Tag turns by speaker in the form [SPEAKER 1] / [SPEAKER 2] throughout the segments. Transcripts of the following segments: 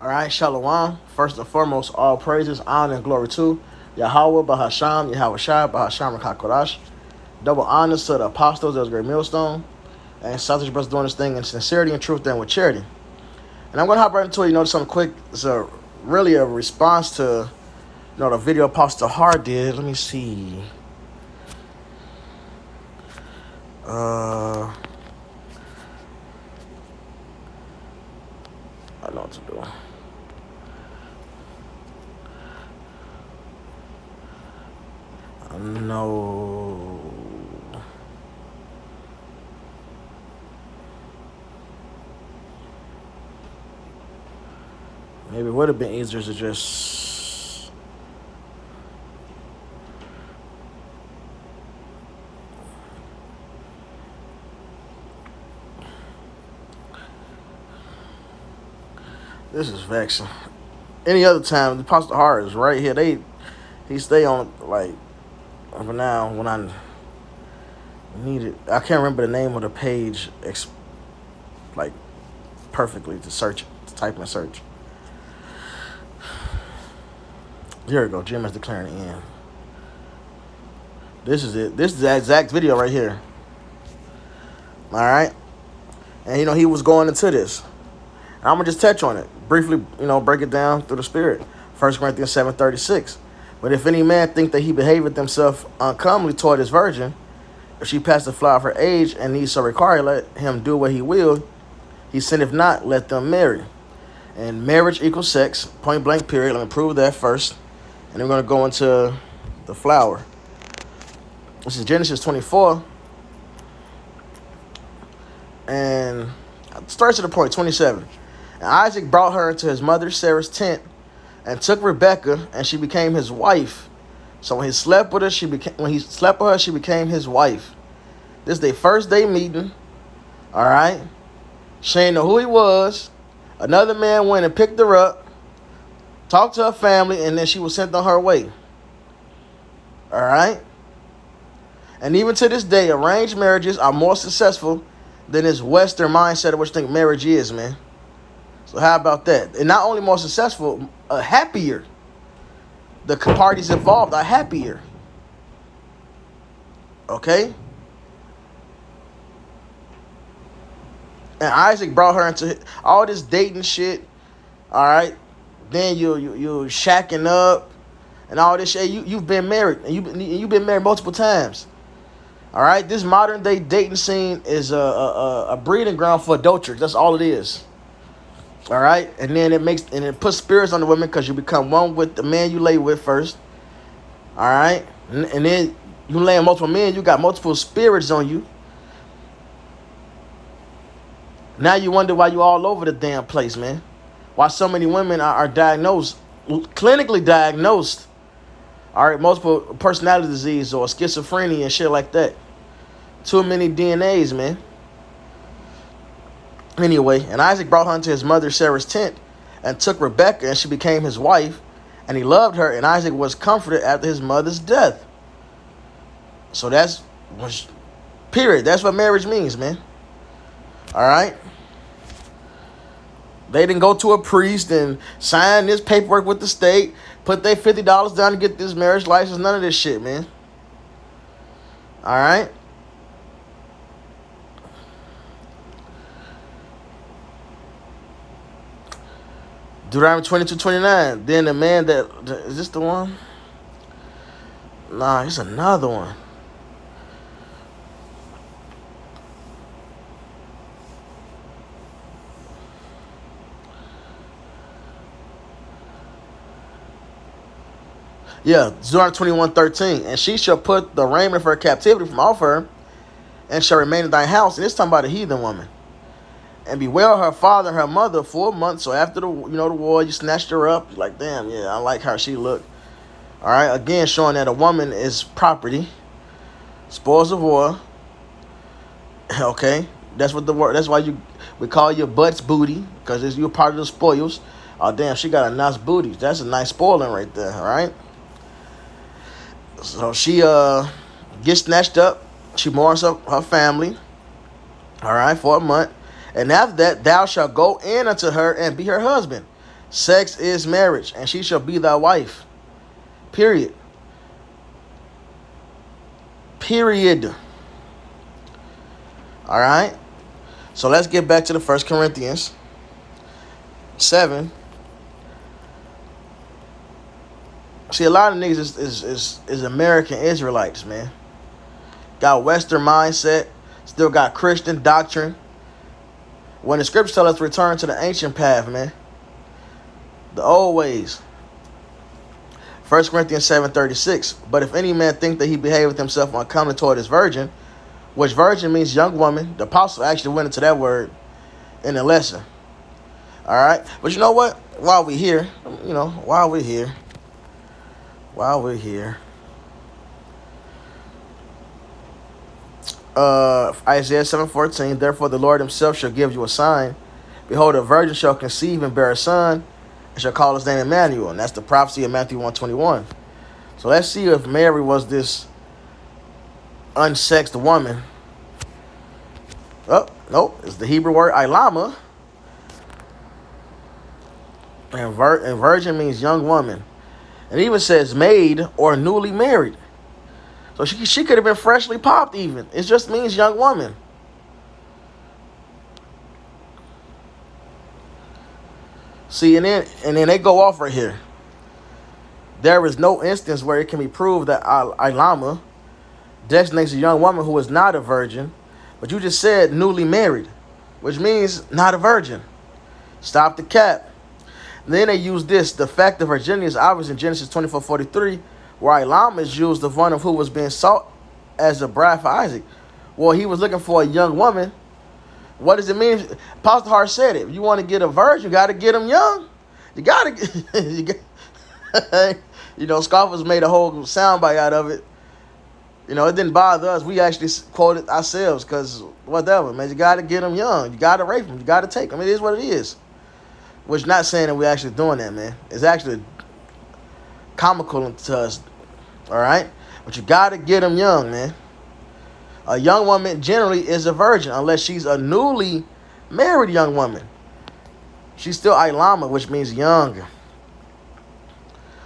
[SPEAKER 1] All right, Shalom. First and foremost, all praises, honor, and glory to Yahweh, Bahasham, Yahweh Shai, Bahasham, and Kakodash. Double honors to the apostles of the great millstone, and Southern brothers doing this thing in sincerity and truth and with charity. And I'm going to hop right into it. Something quick. It's really a response to, the video Apostle Hart did. Let me see. I know what to do. No. Maybe it would have been easier to just... This is vexing. Any other time, the Apostle Hart is right here. He stay on, like, for now, when I need it. I can't remember the name of the page, like, perfectly to search it, to type and search. Here we go. Jim is declaring the end. This is it. This is the exact video right here. All right. And, he was going into this. And I'm going to just touch on it. Briefly, break it down through the Spirit. 1 Corinthians 7:36. But if any man think that he behaveth himself uncomely toward his virgin, if she pass the flower of her age, and he so require, let him do what he will. He sinneth not, let them marry. And marriage equals sex, point blank period. Let me prove that first. And we're going to go into the flower. This is Genesis 24. And it starts at the point 27. And Isaac brought her into his mother Sarah's tent, and took Rebekah, and she became his wife. So when he slept with her, she became his wife. This is their first day meeting. All right. She didn't know who he was. Another man went and picked her up, talked to her family, and then she was sent on her way. All right. And even to this day, arranged marriages are more successful than this Western mindset of what you think marriage is, man. So how about that? And not only more successful, happier. The parties involved are happier. Okay? And Isaac brought her into all this dating shit. All right? Then you shacking up and all this shit. You've been married. And you've been married multiple times. All right? This modern day dating scene is a breeding ground for adultery. That's all it is. All right, and then it puts spirits on the women because you become one with the man you lay with first. All right, and then you lay on multiple men, you got multiple spirits on you. Now you wonder why you all over the damn place, man. Why so many women are diagnosed, clinically diagnosed. All right, multiple personality disease or schizophrenia and shit like that. Too many DNAs, man. Anyway, and Isaac brought her into his mother Sarah's tent, and took Rebekah, and she became his wife, and he loved her, and Isaac was comforted after his mother's death. So period. That's what marriage means, man. All right? They didn't go to a priest and sign this paperwork with the state, put their $50 down to get this marriage license, none of this shit, man. All right? Deuteronomy 22:29. Then the man that... Is this the one? Nah, it's another one. Yeah, Deuteronomy 21:13. And she shall put the raiment of her captivity from off her, and shall remain in thy house. And it's talking about a heathen woman. And bewail her father and her mother 4 months. So after the war, you snatched her up. You're like, damn, yeah, I like how she looked. All right, again, showing that a woman is property, spoils of war. Okay, that's what the word. That's why we call your butts booty, because you're part of the spoils. Oh damn, she got a nice booty. That's a nice spoiling right there. All right. So she gets snatched up. She mourns her family. All right, for a month. And after that, thou shalt go in unto her and be her husband. Sex is marriage, and she shall be thy wife. Period. Period. All right. So let's get back to the 1 Corinthians 7. See, a lot of niggas is American Israelites, man. Got Western mindset, still got Christian doctrine. When the scriptures tell us to return to the ancient path, man, the old ways. 1 Corinthians 7:36. But if any man think that he behaveth himself uncomely toward his virgin, which virgin means young woman, the apostle actually went into that word in the lesson. All right, but you know what? While we're here, Isaiah 7:14. Therefore the Lord himself shall give you a sign. Behold, a virgin shall conceive and bear a son, and shall call his name Emmanuel. And that's the prophecy of Matthew 1:21. So let's see if Mary was this unsexed woman. Oh, nope. It's the Hebrew word ilama. And virgin means young woman. It even says maid or newly married. So she could have been freshly popped even. It just means young woman. See, and then they go off right here. There is no instance where it can be proved that ilama designates a young woman who is not a virgin, but you just said newly married, which means not a virgin. Stop the cap. And then they use this. The fact of virginity is obvious in Genesis 24:43, where ilama is used of one of who was being sought as a bride for Isaac. Well, he was looking for a young woman. What does it mean? Pastor Hart said it. If you want to get a virgin, you got to get them young. You got to, Scoffers made a whole soundbite out of it. It didn't bother us. We actually quoted ourselves because whatever, man. You got to get them young. You got to rape them. You got to take them. It is what it is. Which not saying that we're actually doing that, man. It's actually comical to us, all right? But you got to get them young, man. A young woman generally is a virgin unless she's a newly married young woman. She's still ilama, which means young.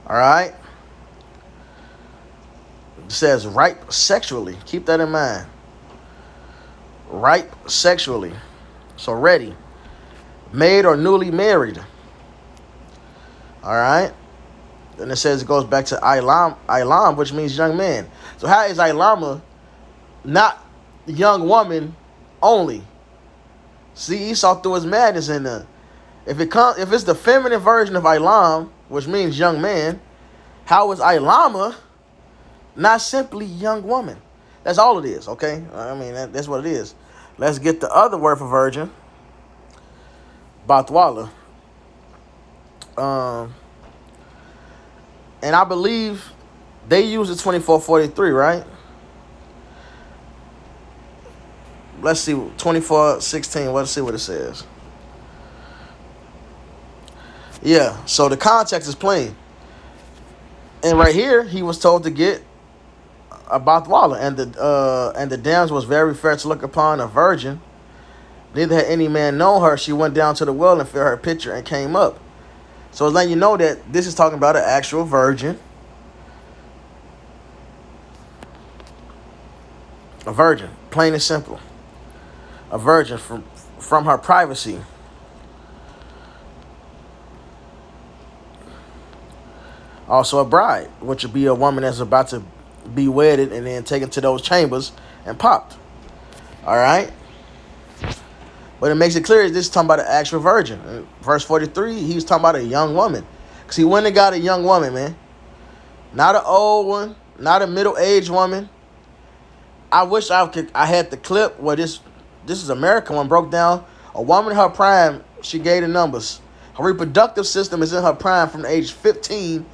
[SPEAKER 1] All right? It says ripe sexually. Keep that in mind. Ripe sexually. So ready. Maid or newly married. All right? Then it says it goes back to ilam, which means young man. So how is ilama not young woman only? See, Esau threw his madness in there. If it's the feminine version of ilam, which means young man, how is ilama not simply young woman? That's all it is, okay? I mean, that's what it is. Let's get the other word for virgin. Bathwala. And I believe they use the 24:43, right? Let's see, 24:16. Let's see what it says. Yeah, so the context is plain. And right here, he was told to get a Bathwala, and the damsel was very fair to look upon, a virgin. Neither had any man known her. She went down to the well and filled her pitcher and came up. So it's letting you know that this is talking about an actual virgin. A virgin, plain and simple. A virgin from her privacy. Also a bride, which would be a woman that's about to be wedded and then taken to those chambers and popped. All right? But it makes it clear this is talking about an actual virgin. In verse 43, he's talking about a young woman. Because he went and got a young woman, man. Not an old one. Not a middle-aged woman. I wish I had the clip where this is American one broke down. A woman in her prime, she gave the numbers. Her reproductive system is in her prime from the age 15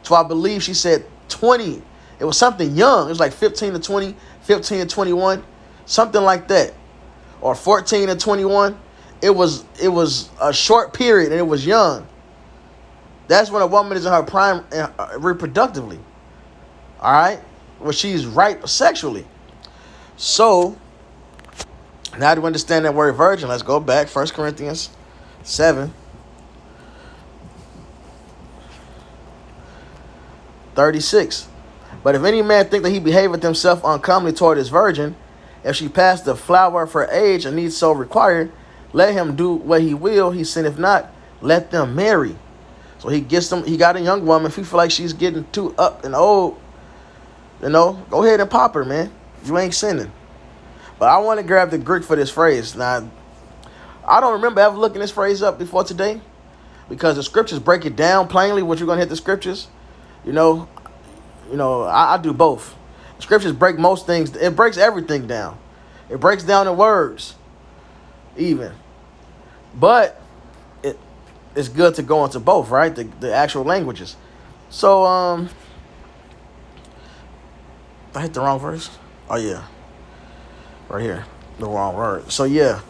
[SPEAKER 1] to, I believe she said 20. It was something young. It was like 15 to 20, 15 to 21, something like that. Or 14 to 21. It was a short period and it was young. That's when a woman is in her prime reproductively. All right? When she's ripe sexually. So, now that we understand that word virgin, let's go back. 1 Corinthians 7. 36. But if any man think that he behaveth himself uncomely toward his virgin, if she pass the flower of her age and needs so required, let him do what he will, he sinneth not, let them marry. So he gets them, he got a young woman. If he feel like she's getting too up and old, go ahead and pop her, man. You ain't sinning. But I want to grab the Greek for this phrase. Now, I don't remember ever looking this phrase up before today, because the scriptures break it down plainly. What you're gonna hit the scriptures, I do both. The scriptures break most things. It breaks everything down. It breaks down the words, even. But it's good to go into both, right? The actual languages. So I hit the wrong verse. Oh yeah, right here, the wrong word. So yeah,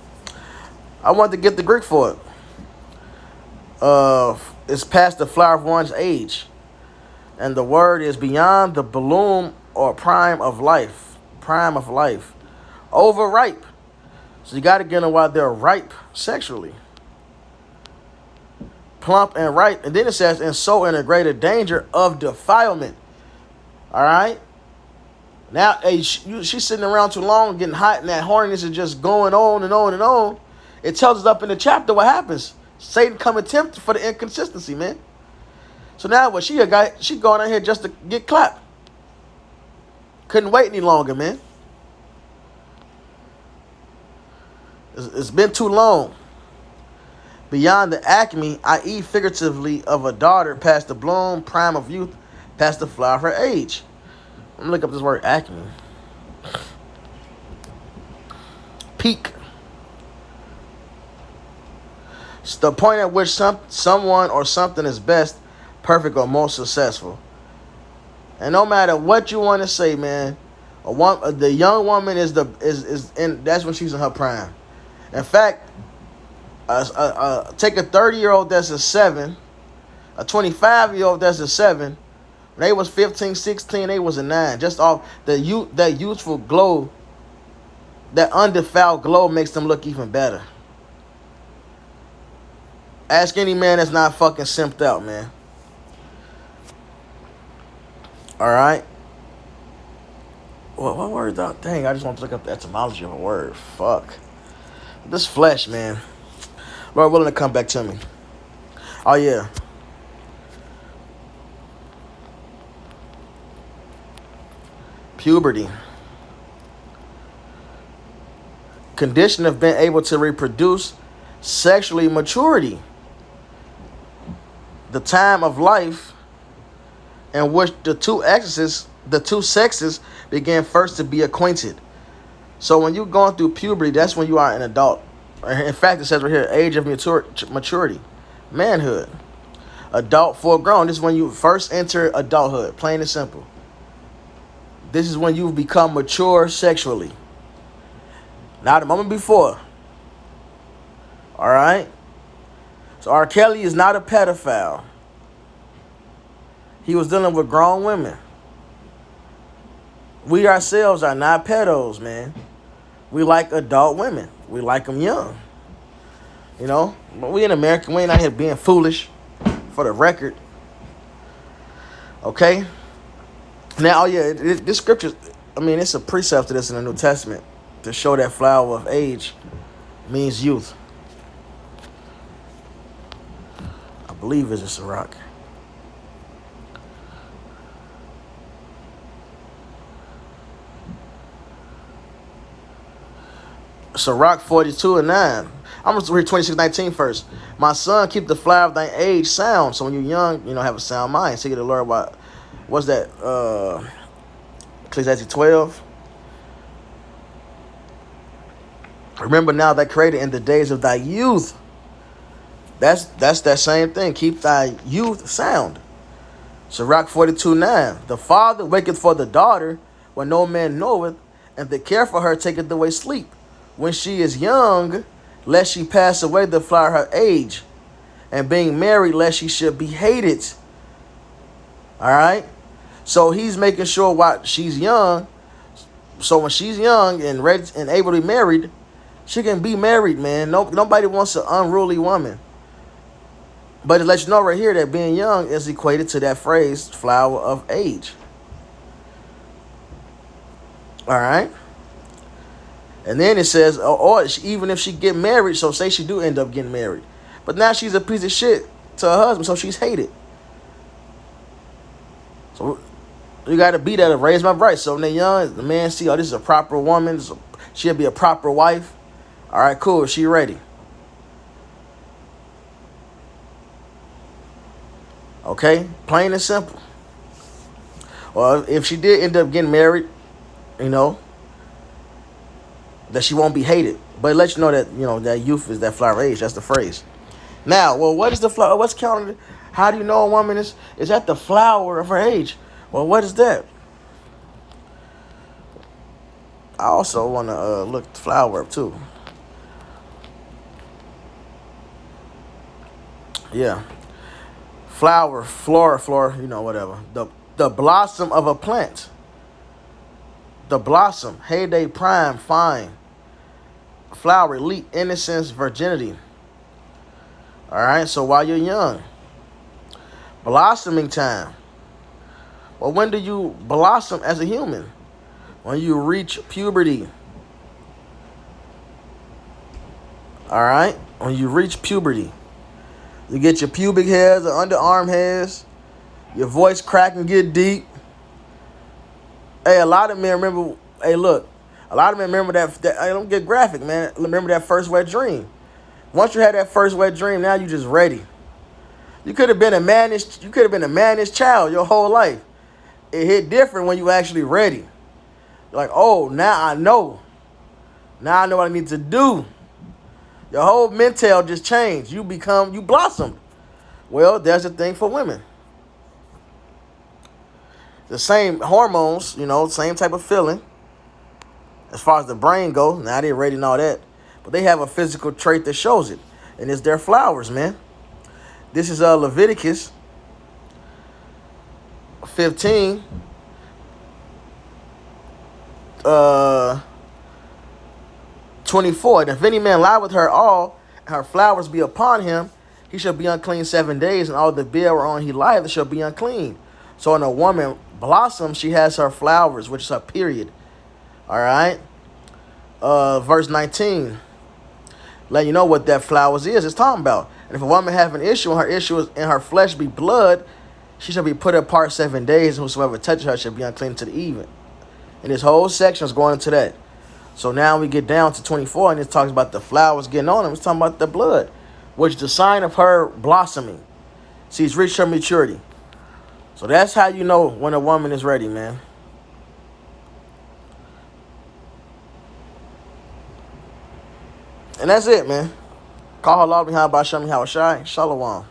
[SPEAKER 1] I wanted to get the Greek for it. It's past the flower of one's age, and the word is beyond the bloom or prime of life. Prime of life, overripe. So you got to get them while they're ripe sexually, plump and ripe. And then it says, and so in a greater danger of defilement. All right. Now, she's sitting around too long, getting hot, and that horniness is just going on and on and on. It tells us up in the chapter what happens. Satan come and tempt for the inconsistency, man. So now what? She going out here just to get clapped. Couldn't wait any longer, man. It's been too long. Beyond the acme, i.e. figuratively, of a daughter, past the bloom, prime of youth, past the flower of her age. I'm gonna look up this word acme. Peak. It's the point at which someone or something is best, perfect, or most successful. And no matter what you want to say, man, the young woman is that's when she's in her prime. In fact, take a 30-year-old that's a 7, a 25-year-old that's a 7. When they was 15, 16, they was a 9. Just off that youthful glow, that undefiled glow makes them look even better. Ask any man that's not fucking simped out, man. All right. What word though? Dang, I just want to look up the etymology of a word. Fuck. This flesh, man. Lord willing to come back to me. Oh, yeah. Puberty. Condition of being able to reproduce, sexually maturity. The time of life in which the two sexes began first to be acquainted. So when you're going through puberty, that's when you are an adult. In fact, it says right here, age of maturity, manhood, adult, full grown. This is when you first enter adulthood, plain and simple. This is when you become mature sexually. Not a moment before. All right? So R. Kelly is not a pedophile. He was dealing with grown women. We ourselves are not pedos, man. We like adult women. We like them young. But we in America, we ain't out here being foolish, for the record. Okay? Now, this scripture, it's a precept to this in the New Testament to show that flower of age means youth. I believe it's a Sirach. Sirach 42:9. I'm going to read 26:19 first. My son, keep the flower of thine age sound. So when you're young, have a sound mind. Seek the Lord. What's that? Ecclesiastes 12. Remember now that created in the days of thy youth. That's that same thing. Keep thy youth sound. Sirach 42:9. The father waketh for the daughter when no man knoweth, and the care for her taketh away sleep. When she is young, lest she pass away the flower of her age, and being married, lest she should be hated. All right? So he's making sure while she's young, so when she's young and ready and able to be married, she can be married, man. Nobody wants an unruly woman. But it lets you know right here that being young is equated to that phrase, flower of age. All right. And then it says, or even if she get married, so say she do end up getting married, but now she's a piece of shit to her husband, so she's hated. So you got to be there to raise my rights. So when they're young, the man see, oh, this is a proper woman. She'll be a proper wife. All right, cool. She ready. Okay, plain and simple. Or if she did end up getting married, you know, that she won't be hated. But it lets you know that, you know, that youth is that flower age. That's the phrase. Now, well, what is the flower? What's counted? How do you know a woman is at the flower of her age? Well, what is that? I also want to look the flower up too. Yeah, flower, flora, you know, whatever. The blossom of a plant. The blossom, heyday, prime, fine, flower, elite, innocence, virginity. All right, so while you're young, blossoming time. Well, when do you blossom as a human? When you reach puberty. All right, when you reach puberty, you get your pubic hairs, the underarm hairs, your voice crack and get deep. Hey, a lot of men remember. Hey, look, a lot of men remember that. I don't get graphic, man. Remember that first wet dream. Once you had that first wet dream, now you just ready. You could have been a mannish. You could have been a mannish child your whole life. It hit different when you actually ready. You're like, oh, now I know. Now I know what I need to do. Your whole mental just changed. You blossomed. Well, there's a thing for women. The same hormones, you know, same type of feeling. As far as the brain goes, now they're ready and all that. But they have a physical trait that shows it. And it's their flowers, man. This is Leviticus 15. 24. And if any man lie with her all, and her flowers be upon him, he shall be unclean 7 days, and all the bed whereon he lieth shall be unclean. So when a woman blossoms, she has her flowers, which is her period. All right. Verse 19. Let you know what that flowers is. It's talking about. And if a woman have an issue, and her issue is in her flesh be blood, she shall be put apart 7 days, and whosoever touches her shall be unclean to the even. And this whole section is going into that. So now we get down to 24, and it talks about the flowers getting on them. It's talking about the blood, which is the sign of her blossoming. She's reached her maturity. So that's how you know when a woman is ready, man. And that's it, man. Call Allah behind by Shami Hawashai. Shalom.